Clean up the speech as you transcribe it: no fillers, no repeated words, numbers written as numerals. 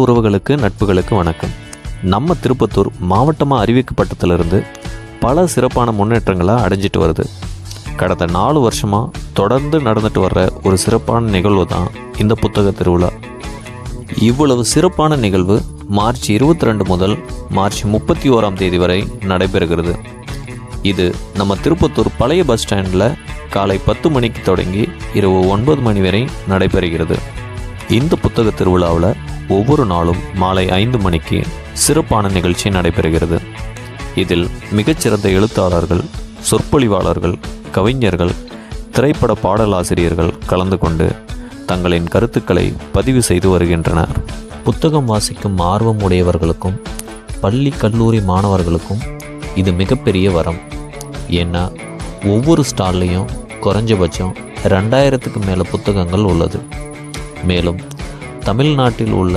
உறவுகளுக்கு நட்புகளுக்கு வணக்கம். நம்ம திருப்பத்தூர் மாவட்டமாக அறிவிக்கப்பட்டதிலிருந்து பல சிறப்பான முன்னேற்றங்களை அடைஞ்சிட்டு வருது. கடந்த 4 வருஷமாக தொடர்ந்து நடந்துட்டு வர்ற ஒரு சிறப்பான நிகழ்வு தான் இந்த புத்தக திருவிழா. இவ்வளவு சிறப்பான நிகழ்வு மார்ச் 22 முதல் மார்ச் 31ஆம் தேதி வரை நடைபெறுகிறது. இது நம்ம திருப்பத்தூர் பழைய பஸ் ஸ்டாண்டில் காலை 10 மணிக்கு தொடங்கி இரவு 9 மணி வரை நடைபெறுகிறது. இந்த புத்தக திருவிழாவில் ஒவ்வொரு நாளும் மாலை 5 மணிக்கு சிறப்பான நிகழ்ச்சி நடைபெறுகிறது. இதில் மிகச்சிறந்த எழுத்தாளர்கள், சொற்பொழிவாளர்கள், கவிஞர்கள், திரைப்பட பாடலாசிரியர்கள் கலந்து கொண்டு தங்களின் கருத்துக்களை பதிவு செய்து வருகின்றனர். புத்தகம் வாசிக்கும் ஆர்வம் உடையவர்களுக்கும் பள்ளி கல்லூரி மாணவர்களுக்கும் இது மிகப்பெரிய வரம். ஏன்னா ஒவ்வொரு ஸ்டால்லையும் குறைஞ்சபட்சம் 2000க்கு மேலே புத்தகங்கள் உள்ளது. மேலும் தமிழ்நாட்டில் உள்ள